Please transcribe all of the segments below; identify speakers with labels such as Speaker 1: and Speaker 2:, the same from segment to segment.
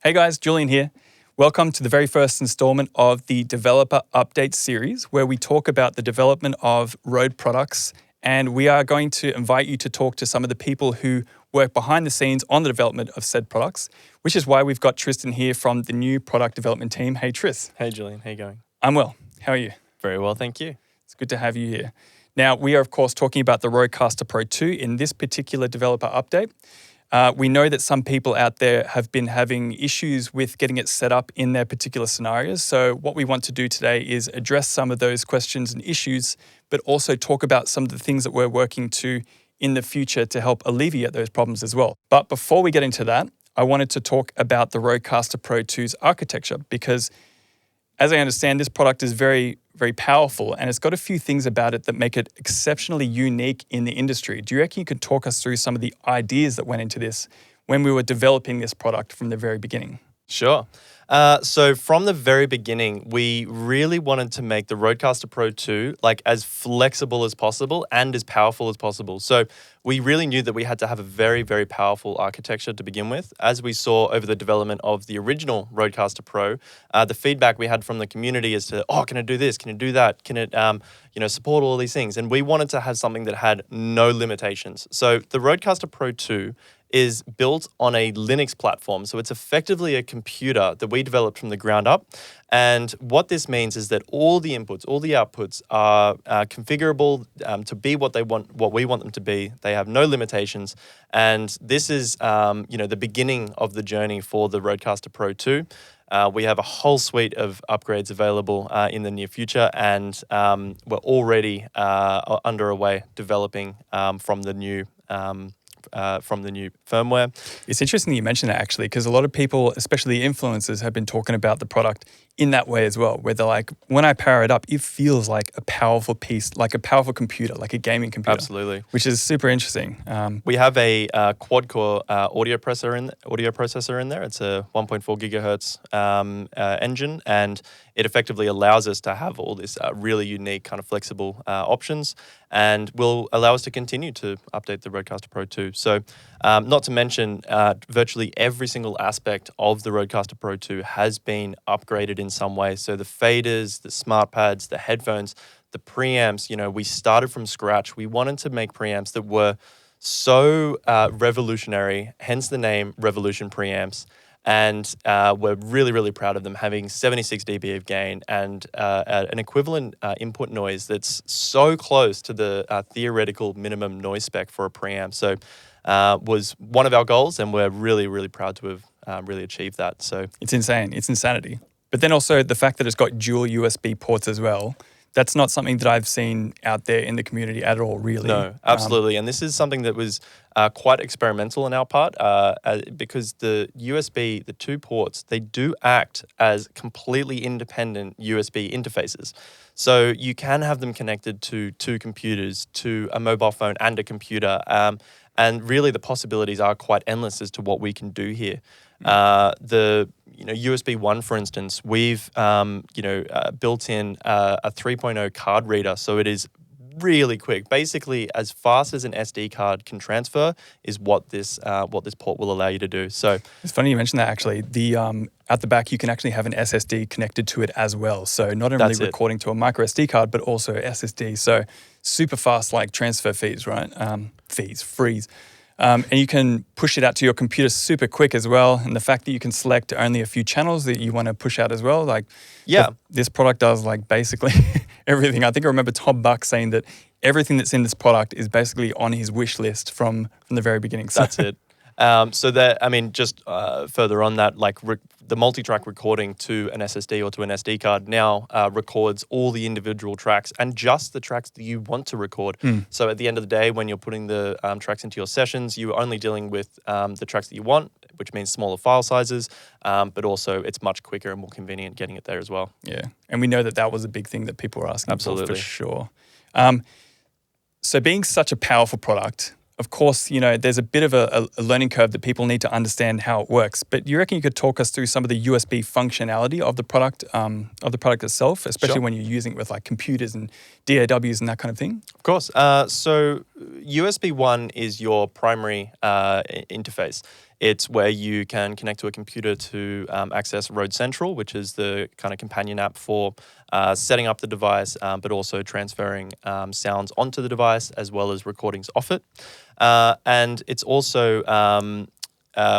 Speaker 1: Hey guys, Julian here. Welcome to the very first installment of the Developer Update series, where we talk about the development of RØDE products. And we are going to invite you to talk to some of the people who work behind the scenes on the development of said products, which is why we've got Tristan here from the new product development team. Hey, Tris.
Speaker 2: Hey, Julian. How you going?
Speaker 1: I'm well. How are you?
Speaker 2: Very well, thank you.
Speaker 1: It's good to have you here. Now, we are, of course, talking about the RØDECaster Pro II in this particular developer update. We know that some people out there have been having issues with getting it set up in their particular scenarios. So what we want to do today is address some of those questions and issues, but also talk about some of the things that we're working to in the future to help alleviate those problems as well. But before we get into that, I wanted to talk about the RØDECaster Pro II's architecture, because as I understand, this product is very, very powerful, and it's got a few things about it that make it exceptionally unique in the industry. Do you reckon you could talk us through some of the ideas that went into this when we were developing this product from the very beginning?
Speaker 2: Sure. So from the very beginning, we really wanted to make the RØDECaster Pro II like as flexible as possible and as powerful as possible. So we really knew that we had to have a very, very powerful architecture to begin with. As we saw over the development of the original RØDECaster Pro, the feedback we had from the community is to, can it do this? Can it do that? Can it support all these things? And we wanted to have something that had no limitations. So the RØDECaster Pro II is built on a Linux platform. So it's effectively a computer that we developed from the ground up. And what this means is that all the inputs, all the outputs are configurable to be what we want them to be. They have no limitations. And this is, the beginning of the journey for the RØDECaster Pro II. We have a whole suite of upgrades available in the near future, and we're already underway developing from the new firmware.
Speaker 1: It's interesting that you mentioned that, actually, because a lot of people, especially influencers, have been talking about the product in that way as well, where they're like, when I power it up, it feels like a powerful piece, like a powerful computer, like a gaming computer.
Speaker 2: Absolutely.
Speaker 1: Which is super interesting.
Speaker 2: We have a quad-core audio processor in there. It's a 1.4 gigahertz engine, and it effectively allows us to have all this really unique kind of flexible options, and will allow us to continue to update the RØDECaster Pro II. So not to mention, virtually every single aspect of the RØDECaster Pro II has been upgraded in some way. So the faders, the smart pads, the headphones, the preamps, we started from scratch. We wanted to make preamps that were so revolutionary, hence the name Revolution preamps. And we're really, really proud of them having 76 dB of gain and an equivalent input noise that's so close to the theoretical minimum noise spec for a preamp. So was one of our goals, and we're really, really proud to have really achieved that. So
Speaker 1: it's insane. It's insanity. But then also the fact that it's got dual USB ports as well. That's not something that I've seen out there in the community at all, really.
Speaker 2: No, absolutely. And this is something that was quite experimental on our part because the USB, the two ports, they do act as completely independent USB interfaces. So you can have them connected to two computers, to a mobile phone and a computer. And really the possibilities are quite endless as to what we can do here. The USB 1, for instance, we've built in a 3.0 card reader, so it is really quick. Basically, as fast as an SD card can transfer is what this port will allow you to do. So
Speaker 1: it's funny you mentioned that, actually. The at the back, you can actually have an SSD connected to it as well. So not only recording to a micro SD card, but also SSD. So super fast, like transfer fees, right? Freeze. And you can push it out to your computer super quick as well. And the fact that you can select only a few channels that you want to push out as well. This product does basically everything. I think I remember Tom Buck saying that everything that's in this product is basically on his wish list from the very beginning. So.
Speaker 2: That's it. Just further on that, the multitrack recording to an SSD or to an SD card now records all the individual tracks and just the tracks that you want to record. So at the end of the day, when you're putting the tracks into your sessions, you're only dealing with the tracks that you want, which means smaller file sizes, but also it's much quicker and more convenient getting it there as well.
Speaker 1: Yeah, and we know that was a big thing that people were asking
Speaker 2: Absolutely.
Speaker 1: For sure. So being such a powerful product, of course, there's a bit of a learning curve that people need to understand how it works. But you reckon you could talk us through some of the USB functionality of the product itself, especially
Speaker 2: Sure.
Speaker 1: when you're using it with computers and DAWs and that kind of thing?
Speaker 2: Of course. So USB 1 is your primary interface. It's where you can connect to a computer to access Rode Central, which is the kind of companion app for setting up the device, but also transferring sounds onto the device as well as recordings off it. And it's also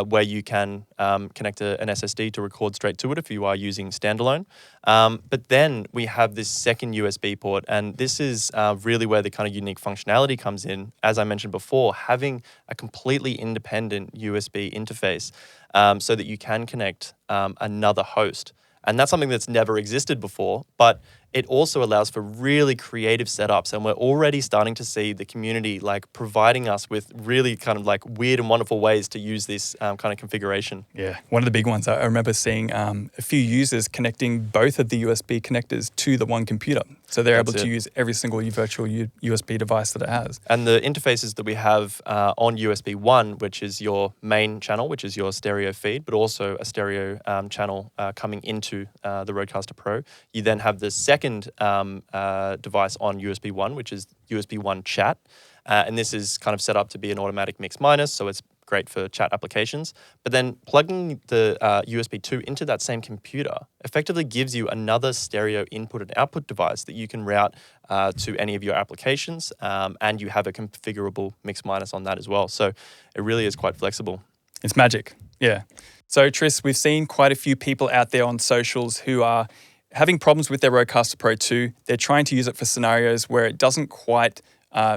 Speaker 2: where you can connect an SSD to record straight to it if you are using standalone. But then we have this second USB port, and this is really where the kind of unique functionality comes in. As I mentioned before, having a completely independent USB interface so that you can connect another host. And that's something that's never existed before, but it also allows for really creative setups. And we're already starting to see the community like providing us with really kind of like weird and wonderful ways to use this kind of configuration.
Speaker 1: Yeah, one of the big ones, I remember seeing a few users connecting both of the USB connectors to the one computer. So they're able to use every single virtual USB device that it has.
Speaker 2: And the interfaces that we have on USB 1, which is your main channel, which is your stereo feed, but also a stereo channel coming into the RØDECaster Pro. You then have the second device on USB 1, which is USB 1 chat. And this is kind of set up to be an automatic mix minus, so it's great for chat applications. But then plugging the USB 2 into that same computer effectively gives you another stereo input and output device that you can route to any of your applications, and you have a configurable mix minus on that as well. So it really is quite flexible.
Speaker 1: It's magic, yeah. So Tris, we've seen quite a few people out there on socials who are having problems with their RØDECaster Pro II. They're trying to use it for scenarios where it doesn't quite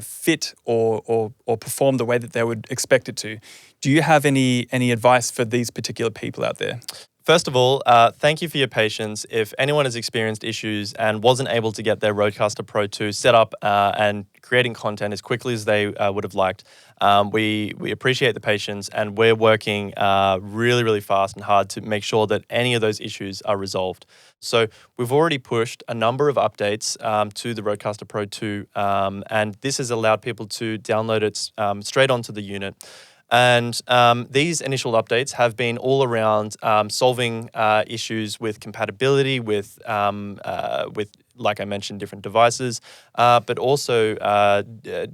Speaker 1: fit or perform the way that they would expect it to. Do you have any advice for these particular people out there?
Speaker 2: First of all, thank you for your patience. If anyone has experienced issues and wasn't able to get their RØDECaster Pro II set up and creating content as quickly as they would have liked, we appreciate the patience, and we're working really, really fast and hard to make sure that any of those issues are resolved. So we've already pushed a number of updates to the RØDECaster Pro II, and this has allowed people to download it straight onto the unit. And these initial updates have been all around solving issues with compatibility with, like I mentioned, different devices, but also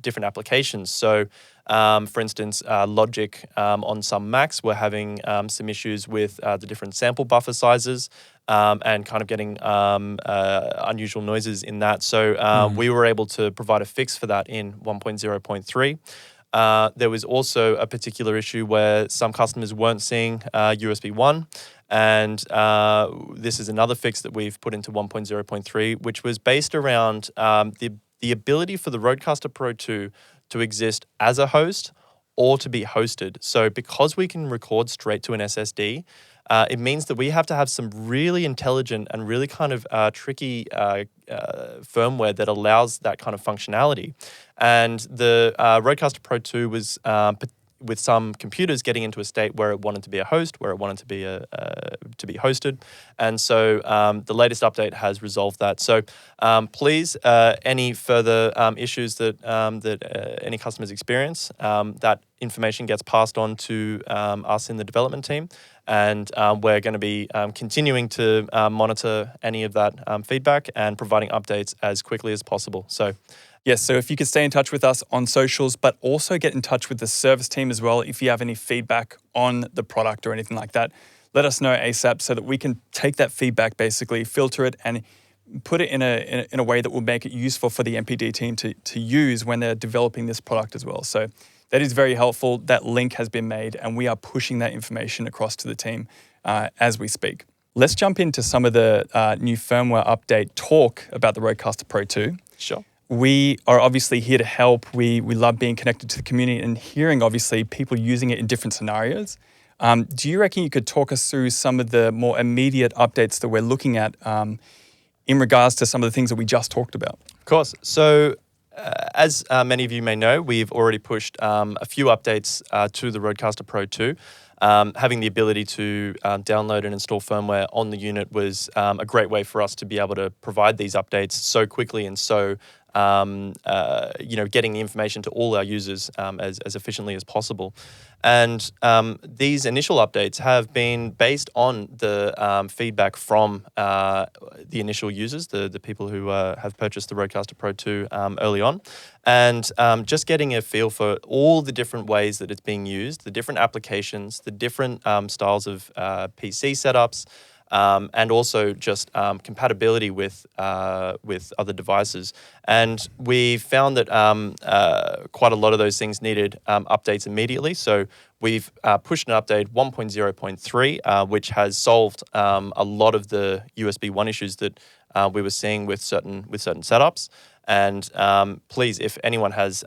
Speaker 2: different applications. So, for instance, Logic on some Macs, we're having some issues with the different sample buffer sizes and kind of getting unusual noises in that. So we were able to provide a fix for that in 1.0.3. There was also a particular issue where some customers weren't seeing USB 1, and this is another fix that we've put into 1.0.3, which was based around the ability for the RØDECaster Pro II to exist as a host or to be hosted. So because we can record straight to an SSD, it means that we have to have some really intelligent and really kind of tricky firmware that allows that kind of functionality. And the RØDECaster Pro II was, with some computers, getting into a state where it wanted to be a host, where it wanted to be hosted. And so the latest update has resolved that. So please, any further issues that any customers experience, that information gets passed on to us in the development team. And we're going to be continuing to monitor any of that feedback and providing updates as quickly as possible. So,
Speaker 1: yes, so if you could stay in touch with us on socials, but also get in touch with the service team as well if you have any feedback on the product or anything like that. Let us know ASAP so that we can take that feedback, basically filter it and put it in a way that will make it useful for the MPD team to use when they're developing this product as well. So that is very helpful. That link has been made, and we are pushing that information across to the team as we speak. Let's jump into some of the new firmware update talk about the RØDECaster Pro II.
Speaker 2: Sure.
Speaker 1: We are obviously here to help. We love being connected to the community and hearing, obviously, people using it in different scenarios. Do you reckon you could talk us through some of the more immediate updates that we're looking at in regards to some of the things that we just talked about?
Speaker 2: Of course. So as many of you may know, we've already pushed a few updates to the RØDECaster Pro II. Having the ability to download and install firmware on the unit was a great way for us to be able to provide these updates so quickly and so getting the information to all our users as efficiently as possible. And these initial updates have been based on the feedback from the initial users, the people who have purchased the RØDECaster Pro II early on, and just getting a feel for all the different ways that it's being used, the different applications, the different styles of PC setups, and also just compatibility with other devices. And we found that quite a lot of those things needed updates immediately. So we've pushed an update 1.0.3, which has solved a lot of the USB 1 issues that we were seeing with certain setups. And please, if anyone has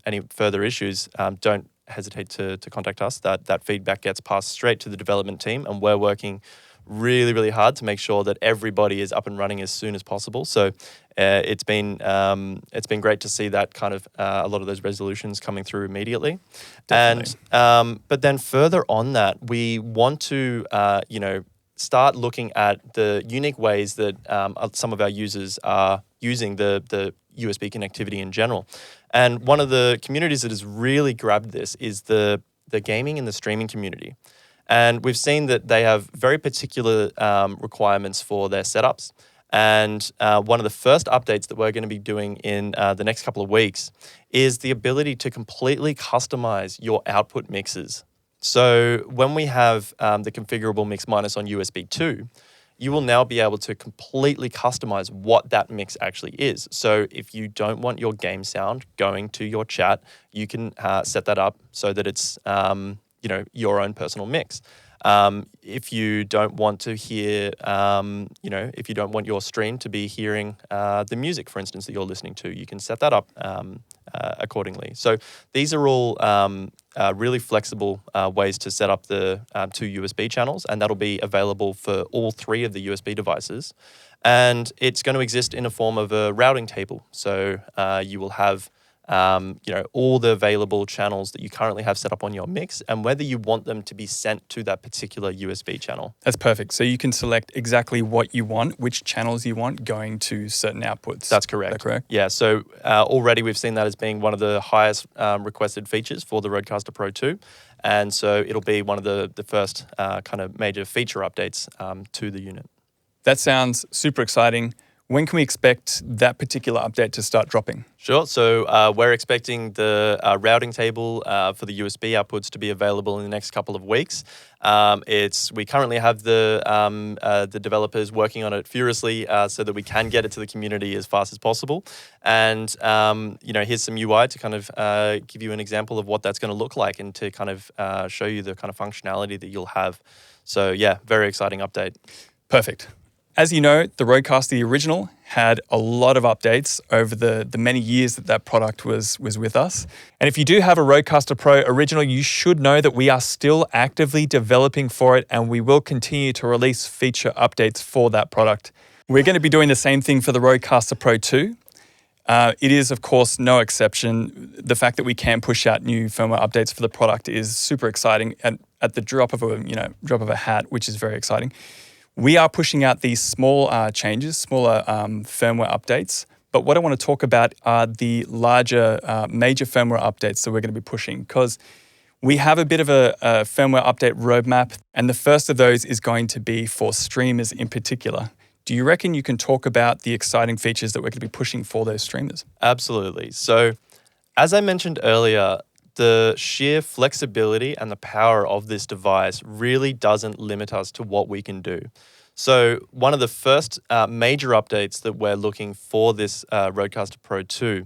Speaker 2: any further issues, don't hesitate to contact us. That feedback gets passed straight to the development team, and we're working really, really hard to make sure that everybody is up and running as soon as possible. So it's been great to see that kind of a lot of those resolutions coming through immediately. Definitely. And but then further on that, we want to start looking at the unique ways that some of our users are using the USB connectivity in general. And one of the communities that has really grabbed this is the gaming and the streaming community. And we've seen that they have very particular requirements for their setups. And one of the first updates that we're going to be doing in the next couple of weeks is the ability to completely customize your output mixes. So when we have the configurable mix minus on USB 2, you will now be able to completely customize what that mix actually is. So if you don't want your game sound going to your chat, you can set that up so that it's your own personal mix. If you don't want to hear, if you don't want your stream to be hearing the music, for instance, that you're listening to, you can set that up accordingly. So these are all really flexible ways to set up the two USB channels, and that'll be available for all three of the USB devices. And it's going to exist in a form of a routing table. So you will have all the available channels that you currently have set up on your mix, and whether you want them to be sent to that particular USB channel.
Speaker 1: That's perfect. So you can select exactly what you want, which channels you want going to certain outputs.
Speaker 2: That's correct.
Speaker 1: Is that correct?
Speaker 2: Yeah. So already we've seen that as being one of the highest requested features for the RØDECaster Pro II. And so it'll be one of the first kind of major feature updates to the unit.
Speaker 1: That sounds super exciting. When can we expect that particular update to start dropping?
Speaker 2: Sure. So we're expecting the routing table for the USB outputs to be available in the next couple of weeks. We currently have the developers working on it furiously so that we can get it to the community as fast as possible. And here's some UI to kind of give you an example of what that's going to look like and to kind of show you the kind of functionality that you'll have. So yeah, very exciting update.
Speaker 1: Perfect. As you know, the RØDECaster, the original, had a lot of updates over the many years that product was with us. And if you do have a RØDECaster Pro original, you should know that we are still actively developing for it, and we will continue to release feature updates for that product. We're going to be doing the same thing for the RØDECaster Pro II. It is, of course, no exception. The fact that we can push out new firmware updates for the product is super exciting at the drop of a hat, which is very exciting. We are pushing out these small changes, smaller firmware updates. But what I want to talk about are the larger major firmware updates that we're going to be pushing, because we have a bit of a firmware update roadmap. And the first of those is going to be for streamers in particular. Do you reckon you can talk about the exciting features that we're going to be pushing for those streamers?
Speaker 2: Absolutely. So as I mentioned earlier, the sheer flexibility and the power of this device really doesn't limit us to what we can do. So one of the first major updates that we're looking for this RØDECaster Pro II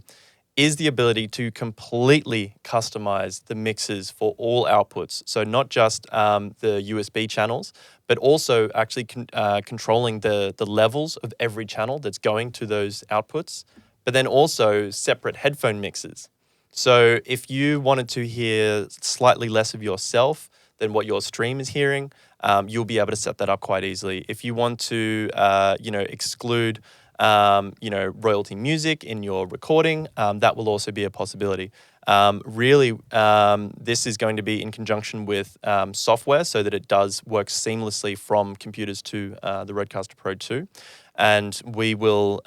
Speaker 2: is the ability to completely customize the mixes for all outputs. So not just the USB channels, but also actually controlling the levels of every channel that's going to those outputs, but then also separate headphone mixes. So if you wanted to hear slightly less of yourself than what your stream is hearing, you'll be able to set that up quite easily. If you want to, exclude, royalty music in your recording, that will also be a possibility. This is going to be in conjunction with software so that it does work seamlessly from computers to the RØDECaster Pro II. and we will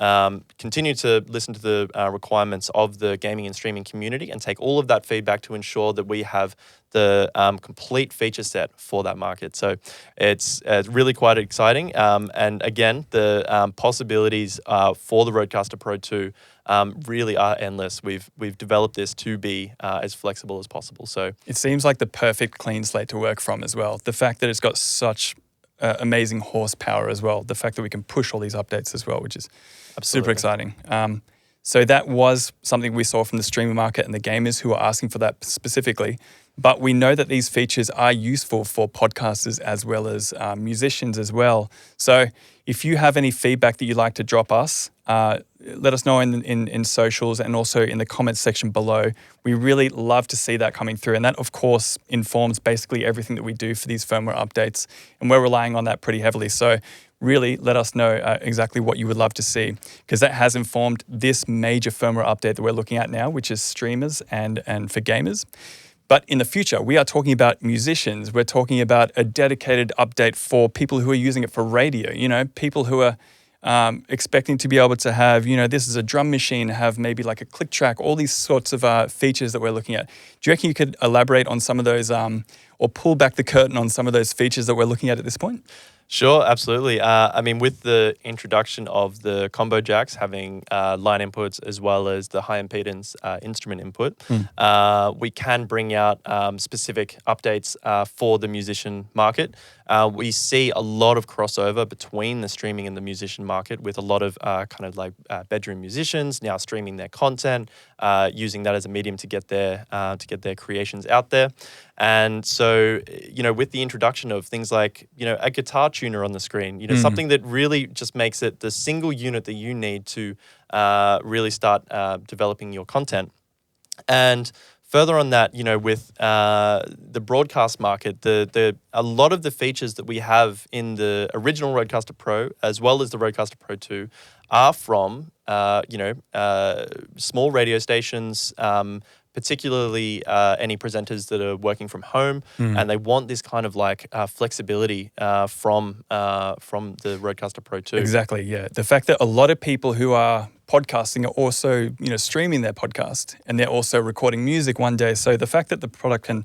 Speaker 2: continue to listen to the requirements of the gaming and streaming community and take all of that feedback to ensure that we have the complete feature set for that market. So it's really quite exciting. And again, the possibilities for the RØDECaster Pro II really are endless. We've developed this to be as flexible as possible. So
Speaker 1: it seems like the perfect clean slate to work from as well. The fact that it's got such amazing horsepower as well. The fact that we can push all these updates as well, which is super exciting. So that was something we saw from the streamer market and the gamers who are asking for that specifically. But we know that these features are useful for podcasters as well as musicians as well. So if you have any feedback that you'd like to drop us, let us know in socials and also in the comments section below. We really love to see that coming through. And that, of course, informs basically everything that we do for these firmware updates. And we're relying on that pretty heavily. So really let us know exactly what you would love to see, because that has informed this major firmware update that we're looking at now, which is streamers and for gamers. But in the future, we are talking about musicians. We're talking about a dedicated update for people who are using it for radio, people who are expecting to be able to have, this is a drum machine, have maybe like a click track, all these sorts of features that we're looking at. Do you reckon you could elaborate on some of those or pull back the curtain on some of those features that we're looking at this point?
Speaker 2: Sure, absolutely. With the introduction of the combo jacks having line inputs as well as the high impedance instrument input, we can bring out specific updates for the musician market. We see a lot of crossover between the streaming and the musician market, with a lot of bedroom musicians now streaming their content, using that as a medium to get their creations out there. And so, with the introduction of things like, a guitar tuner on the screen, something that really just makes it the single unit that you need to really start developing your content. And further on that, with the broadcast market, a lot of the features that we have in the original RØDECaster Pro, as well as the RØDECaster Pro II, are from, small radio stations, particularly any presenters that are working from home, and they want this kind of flexibility from the RØDECaster Pro II.
Speaker 1: Exactly, yeah. The fact that a lot of people who are podcasting are also, streaming their podcast, and they're also recording music one day. So the fact that the product can,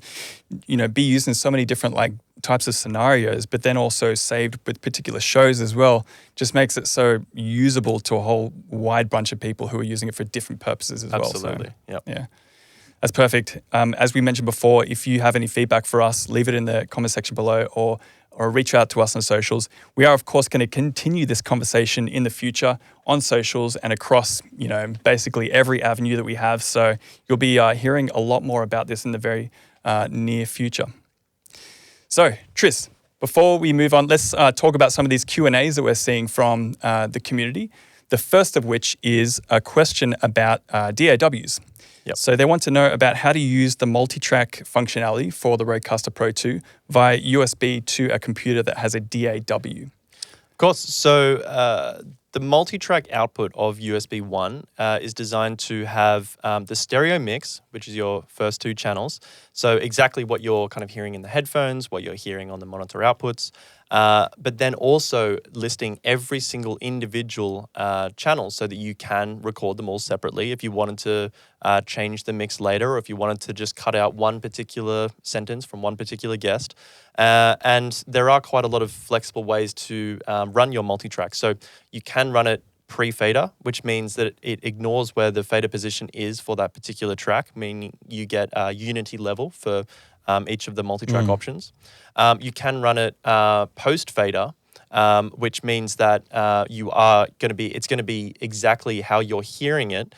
Speaker 1: be used in so many different types of scenarios, but then also saved with particular shows as well, just makes it so usable to a whole wide bunch of people who are using it for different purposes as well.
Speaker 2: Absolutely,
Speaker 1: so, yeah. That's perfect. As we mentioned before, if you have any feedback for us, leave it in the comment section below or reach out to us on socials. We are, of course, going to continue this conversation in the future on socials and across, basically every avenue that we have. So you'll be hearing a lot more about this in the very near future. So, Tris, before we move on, let's talk about some of these Q&As that we're seeing from the community. The first of which is a question about DAWs.
Speaker 2: Yep.
Speaker 1: So they want to know about how to use the multitrack functionality for the RØDECaster Pro II via USB to a computer that has a DAW.
Speaker 2: Of course. So the multitrack output of USB 1 is designed to have the stereo mix, which is your first two channels. So exactly what you're kind of hearing in the headphones, what you're hearing on the monitor outputs, but then also listing every single individual channel so that you can record them all separately if you wanted to change the mix later, or if you wanted to just cut out one particular sentence from one particular guest. And there are quite a lot of flexible ways to run your multitrack. So you can run it pre-fader, which means that it ignores where the fader position is for that particular track, meaning you get a unity level for each of the multitrack options. You can run it post-fader, which means that it's going to be exactly how you're hearing it.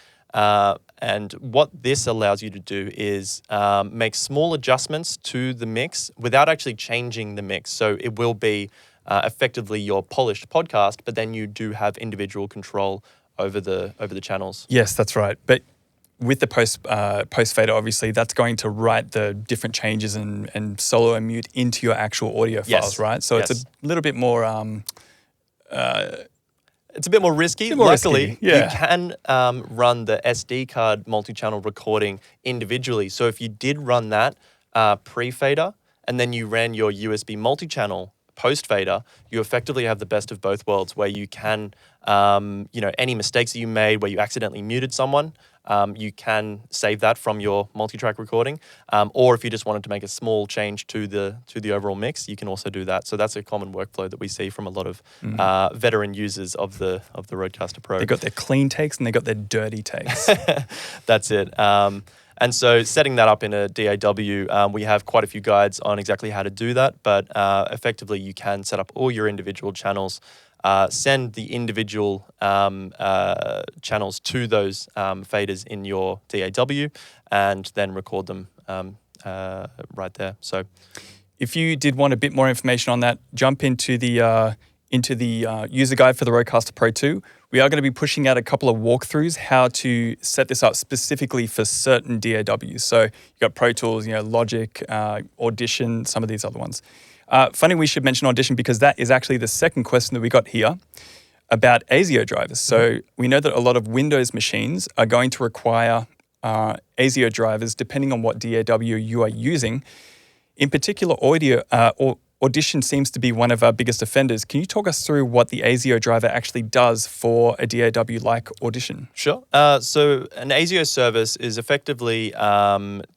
Speaker 2: And what this allows you to do is make small adjustments to the mix without actually changing the mix. So it will be effectively your polished podcast, but then you do have individual control over the channels.
Speaker 1: Yes, that's right. But with the post fader, obviously, that's going to write the different changes and solo and mute into your actual audio files, right? So it's a little bit more...
Speaker 2: it's a bit more risky. Luckily, you can run the SD card multi-channel recording individually. So if you did run that pre-fader and then you ran your USB multi-channel post fader, you effectively have the best of both worlds, where you can, any mistakes that you made, where you accidentally muted someone, you can save that from your multi-track recording, or if you just wanted to make a small change to the overall mix, you can also do that. So that's a common workflow that we see from a lot of veteran users of the RØDECaster Pro.
Speaker 1: They got their clean takes and they got their dirty takes.
Speaker 2: That's it. And so setting that up in a DAW, we have quite a few guides on exactly how to do that, but effectively you can set up all your individual channels, send the individual channels to those faders in your DAW, and then record them right there. So,
Speaker 1: if you did want a bit more information on that, jump into the user guide for the RØDECaster Pro II. We are going to be pushing out a couple of walkthroughs how to set this up specifically for certain DAWs. So you've got Pro Tools, Logic, Audition, some of these other ones. Funny we should mention Audition because that is actually the second question that we got here about ASIO drivers. So we know that a lot of Windows machines are going to require ASIO drivers depending on what DAW you are using. In particular, Audition seems to be one of our biggest offenders. Can you talk us through what the ASIO driver actually does for a DAW like Audition?
Speaker 2: Sure. So an ASIO service is effectively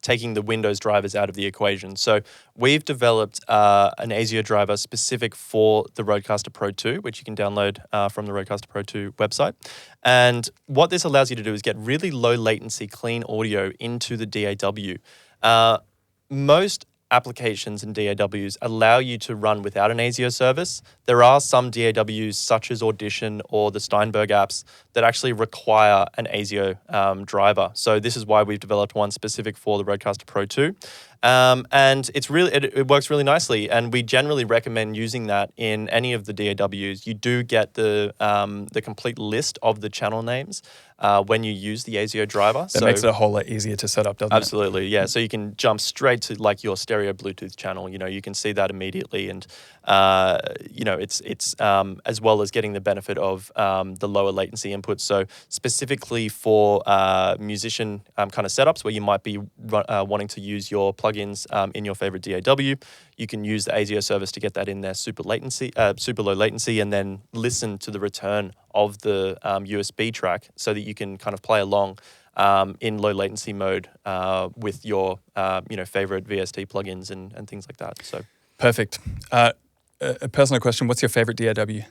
Speaker 2: taking the Windows drivers out of the equation. So we've developed an ASIO driver specific for the RØDECaster Pro II, which you can download from the RØDECaster Pro II website. And what this allows you to do is get really low latency, clean audio into the DAW. Most applications and DAWs allow you to run without an ASIO service. There are some DAWs such as Audition or the Steinberg apps that actually require an ASIO driver. So this is why we've developed one specific for the RØDECaster Pro II. And it works really nicely, and we generally recommend using that in any of the DAWs. You do get the complete list of the channel names when you use the ASIO driver.
Speaker 1: That makes it a whole lot easier to set up, doesn't it?
Speaker 2: Absolutely, yeah. So you can jump straight to like your stereo Bluetooth channel. You can see that immediately, and it's as well as getting the benefit of the lower latency inputs. So specifically for musician kind of setups where you might be wanting to use your plugins in your favorite DAW, you can use the ASIO service to get that in there super low latency, and then listen to the return of the USB track so that you can kind of play along in low latency mode with your favorite VST plugins and things like that. So
Speaker 1: perfect. A personal question: what's your favorite DAW?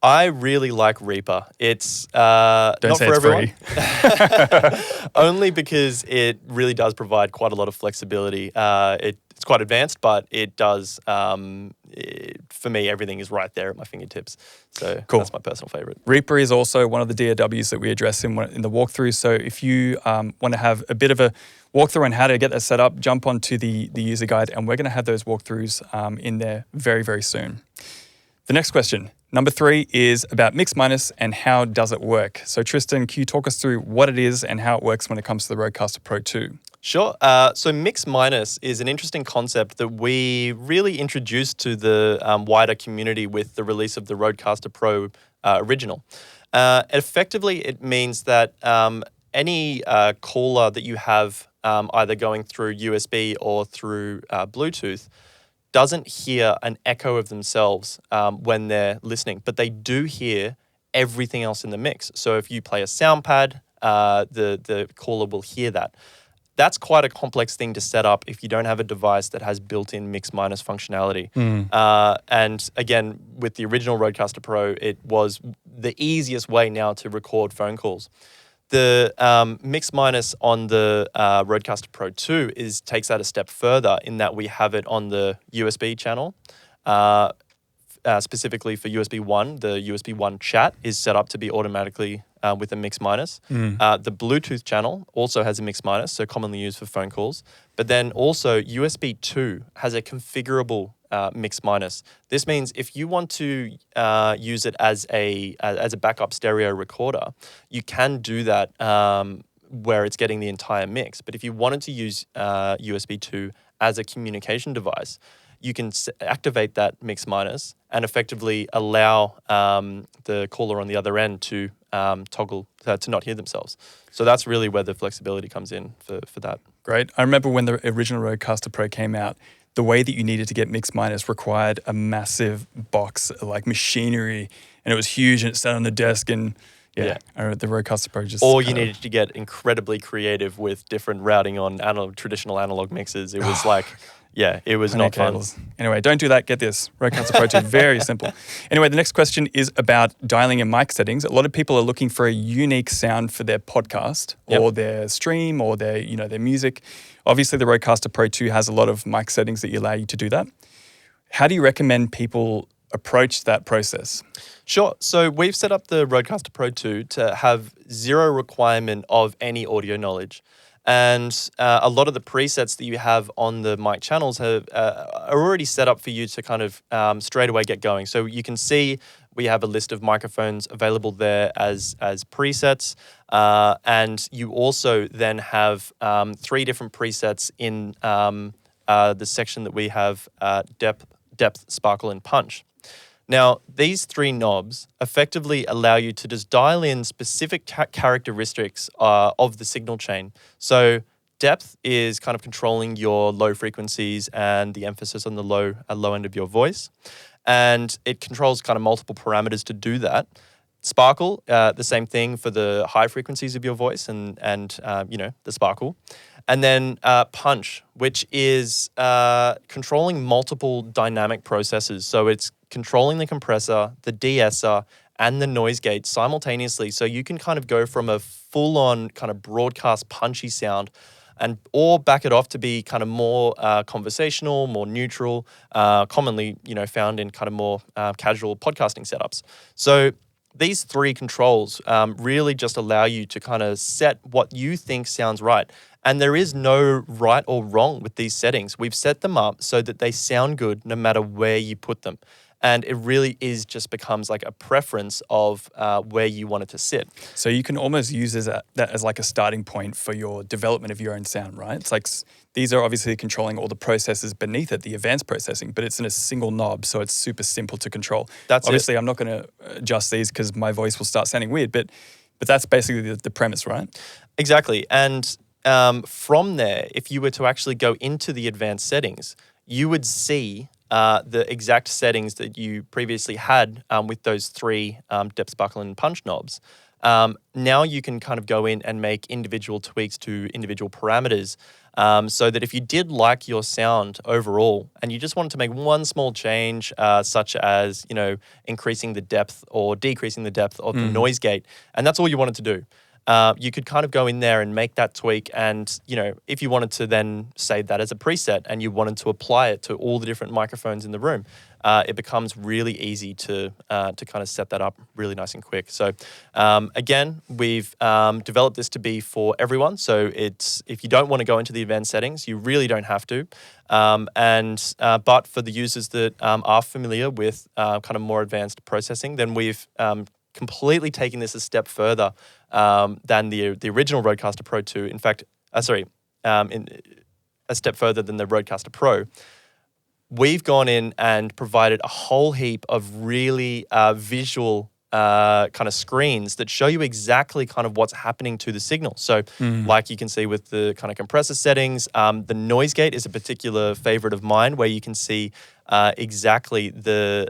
Speaker 2: I really like Reaper. It's not for everyone. Only because it really does provide quite a lot of flexibility. It's quite advanced, but it does, for me, everything is right there at my fingertips. So cool. That's my personal favorite.
Speaker 1: Reaper is also one of the DAWs that we address in the walkthrough. So if you want to have a bit of a walkthrough on how to get that set up, jump onto the user guide, and we're going to have those walkthroughs in there very, very soon. The next question. Number 3 is about mix minus and how does it work? So Tristan, can you talk us through what it is and how it works when it comes to the RØDECaster Pro II?
Speaker 2: Sure. So mix minus is an interesting concept that we really introduced to the wider community with the release of the RØDECaster Pro original. Effectively, it means that any caller that you have either going through USB or through Bluetooth doesn't hear an echo of themselves when they're listening, but they do hear everything else in the mix. So if you play a sound pad, the caller will hear that. That's quite a complex thing to set up if you don't have a device that has built-in mix minus functionality. And again, with the original RØDECaster Pro, it was the easiest way now to record phone calls. The mix minus on the RØDECaster Pro II takes that a step further in that we have it on the USB channel. Specifically for USB 1, the USB 1 chat is set up to be automatically with a mix minus. The Bluetooth channel also has a mix minus, so commonly used for phone calls. But then also USB 2 has a configurable mix minus. This means if you want to use it as a backup stereo recorder, you can do that where it's getting the entire mix. But if you wanted to use USB 2 as a communication device, you can activate that mix minus and effectively allow the caller on the other end to toggle to not hear themselves. So that's really where the flexibility comes in for that.
Speaker 1: Great. I remember when the original RØDECaster Pro came out, the way that you needed to get mix minus required a massive box, like machinery, and it was huge and it sat on the desk and
Speaker 2: Yeah.
Speaker 1: I don't know, the RØDECaster Pro just
Speaker 2: Or you needed to get incredibly creative with different routing on traditional analog mixers. It was like, yeah, it was not fun.
Speaker 1: cables. Anyway, don't do that. Get this. RØDECaster Pro II, very simple. Anyway, the next question is about dialing in mic settings. A lot of people are looking for a unique sound for their podcast or their stream or their, their music. Obviously, the RØDECaster Pro II has a lot of mic settings that allow you to do that. How do you recommend people approach that process?
Speaker 2: Sure. So we've set up the RØDECaster Pro II to have zero requirement of any audio knowledge. And a lot of the presets that you have on the mic channels are already set up for you to kind of straight away get going. So you can see we have a list of microphones available there as presets. And you also then have 3 different presets in the section that we have depth, sparkle, and punch. Now, these 3 knobs effectively allow you to just dial in specific characteristics of the signal chain. So depth is kind of controlling your low frequencies and the emphasis on the low end of your voice. And it controls kind of multiple parameters to do that. Sparkle, the same thing for the high frequencies of your voice and the sparkle. And then punch, which is controlling multiple dynamic processes. So it's controlling the compressor, the de-esser, and the noise gate simultaneously. So you can kind of go from a full-on kind of broadcast punchy sound or back it off to be kind of more conversational, more neutral, commonly found in kind of more casual podcasting setups. So these 3 controls really just allow you to kind of set what you think sounds right. And there is no right or wrong with these settings. We've set them up so that they sound good no matter where you put them. And it really just becomes like a preference of where you want it to sit.
Speaker 1: So you can almost use that as like a starting point for your development of your own sound, right? It's like these are obviously controlling all the processes beneath it, the advanced processing, but it's in a single knob, so it's super simple to control. Obviously, I'm not going to adjust these because my voice will start sounding weird, but that's basically the premise, right?
Speaker 2: Exactly. And from there, if you were to actually go into the advanced settings, you would see the exact settings that you previously had with those 3 depth, sparkle, and punch knobs. Now you can kind of go in and make individual tweaks to individual parameters so that if you did like your sound overall and you just wanted to make one small change, such as, increasing the depth or decreasing the depth of the noise gate, and that's all you wanted to do. You could kind of go in there and make that tweak. And, if you wanted to then save that as a preset and you wanted to apply it to all the different microphones in the room, it becomes really easy to kind of set that up really nice and quick. So, again, we've developed this to be for everyone. So if you don't want to go into the advanced settings, you really don't have to. But for the users that are familiar with kind of more advanced processing, then we've completely taken this a step further than the original RØDECaster Pro II. In fact, a step further than the RØDECaster Pro. We've gone in and provided a whole heap of really visual kind of screens that show you exactly kind of what's happening to the signal. So like you can see with the kind of compressor settings, the noise gate is a particular favorite of mine where you can see exactly the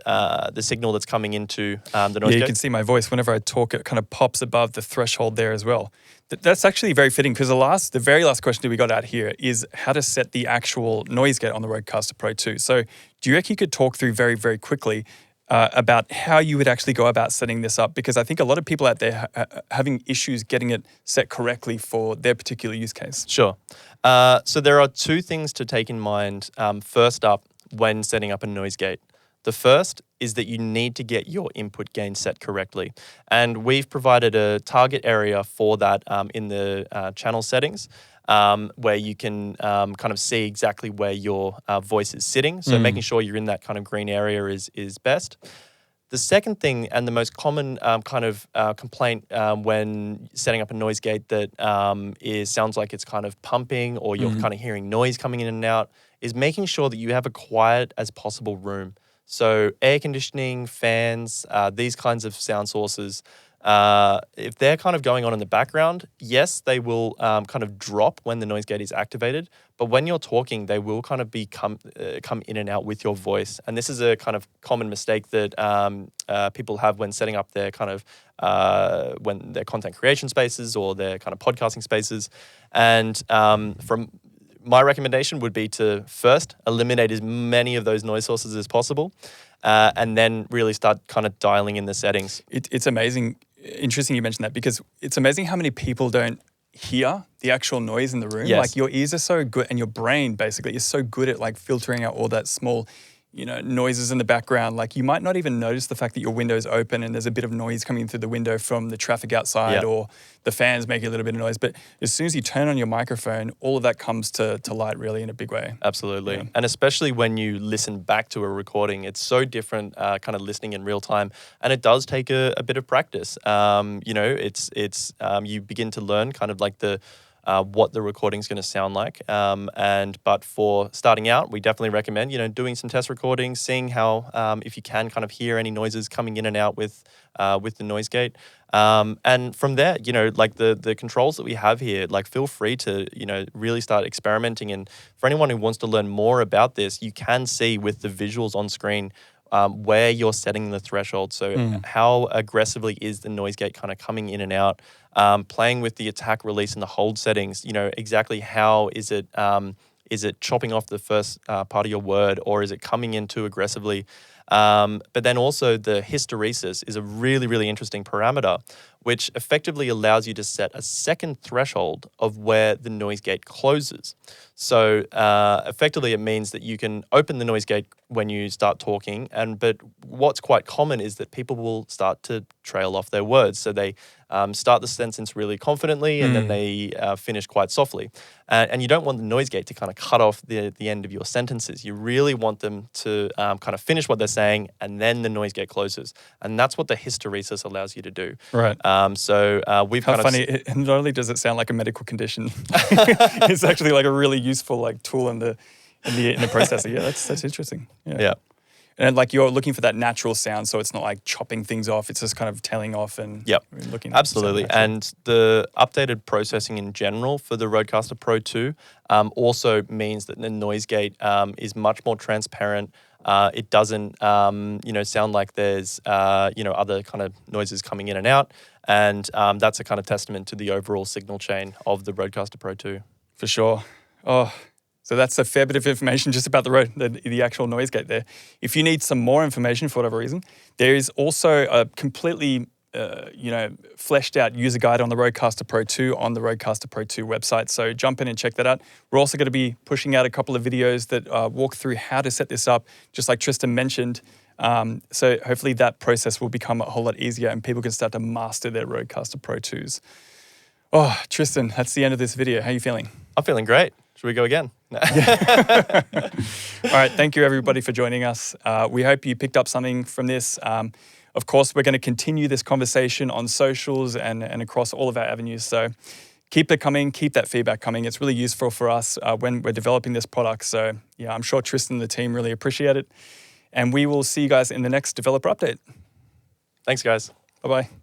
Speaker 2: signal that's coming into the noise gate.
Speaker 1: You can see my voice whenever I talk. It kind of pops above the threshold there as well. That's actually very fitting because the very last question that we got out here is how to set the actual noise gate on the RØDECaster Pro II. So do you reckon you could talk through very, very quickly about how you would actually go about setting this up? Because I think a lot of people out there are having issues getting it set correctly for their particular use case.
Speaker 2: Sure. So there are 2 things to take in mind. First up, when setting up a noise gate. The first is that you need to get your input gain set correctly. And we've provided a target area for that in the channel settings where you can kind of see exactly where your voice is sitting. So making sure you're in that kind of green area is best. The second thing and the most common kind of complaint when setting up a noise gate that sounds like it's kind of pumping or you're kind of hearing noise coming in and out is making sure that you have a quiet as possible room. So air conditioning, fans, these kinds of sound sources if they're kind of going on in the background, yes, they will kind of drop when the noise gate is activated. But when you're talking, they will kind of come in and out with your voice. And this is a kind of common mistake that people have when setting up their kind of when their content creation spaces or their kind of podcasting spaces. And from my recommendation would be to first eliminate as many of those noise sources as possible, and then really start kind of dialing in the settings.
Speaker 1: It's amazing. Interesting you mentioned that, because it's amazing how many people don't hear the actual noise in the room.
Speaker 2: Yes.
Speaker 1: Like your ears are so good, and your brain basically is so good at like filtering out all that small, noises in the background. Like you might not even notice the fact that your window's open and there's a bit of noise coming through the window from the traffic outside, or the fans making a little bit of noise. But as soon as you turn on your microphone, all of that comes to light really in a big way.
Speaker 2: Absolutely.
Speaker 1: Yeah.
Speaker 2: And especially when you listen back to a recording, it's so different kind of listening in real time. And it does take a bit of practice. It's you begin to learn kind of like what the recording's going to sound like. But for starting out, we definitely recommend, doing some test recordings, seeing how, if you can kind of hear any noises coming in and out with the noise gate. And from there, like the controls that we have here, like feel free to, really start experimenting. And for anyone who wants to learn more about this, you can see with the visuals on screen where you're setting the threshold. So how aggressively is the noise gate kind of coming in and out, playing with the attack, release, and the hold settings, exactly how is it chopping off the first part of your word, or is it coming in too aggressively? But then also the hysteresis is a really, really interesting parameter, which effectively allows you to set a second threshold of where the noise gate closes. So effectively it means that you can open the noise gate when you start talking, but what's quite common is that people will start to trail off their words. So they start the sentence really confidently and then they finish quite softly. And you don't want the noise gate to kind of cut off the end of your sentences. You really want them to kind of finish what they're saying, and then the noise gate closes. And that's what the hysteresis allows you to do.
Speaker 1: Right.
Speaker 2: We've
Speaker 1: How
Speaker 2: kind
Speaker 1: funny. Not only does it sound like a medical condition, it's actually like a really useful like tool in the processor. Yeah, that's interesting.
Speaker 2: Yeah.
Speaker 1: And like you're looking for that natural sound, so it's not like chopping things off. It's just kind of tailing off and looking.
Speaker 2: Absolutely. And the updated processing in general for the RØDECaster Pro II also means that the noise gate is much more transparent. It doesn't, sound like there's, other kind of noises coming in and out. And that's a kind of testament to the overall signal chain of the RØDECaster Pro II.
Speaker 1: For sure. Oh, so that's a fair bit of information just about the actual noise gate there. If you need some more information for whatever reason, there is also a completely fleshed out user guide on the RØDECaster Pro II on the RØDECaster Pro II website. So jump in and check that out. We're also going to be pushing out a couple of videos that walk through how to set this up, just like Tristan mentioned. So hopefully that process will become a whole lot easier and people can start to master their RØDECaster Pro IIs. Oh, Tristan, that's the end of this video. How are you feeling?
Speaker 2: I'm feeling great. Should we go again?
Speaker 1: All right. Thank you, everybody, for joining us. We hope you picked up something from this. Of course, we're going to continue this conversation on socials and across all of our avenues. So keep it coming. Keep that feedback coming. It's really useful for us when we're developing this product. So yeah, I'm sure Tristan and the team really appreciate it. And we will see you guys in the next developer update.
Speaker 2: Thanks, guys.
Speaker 1: Bye-bye.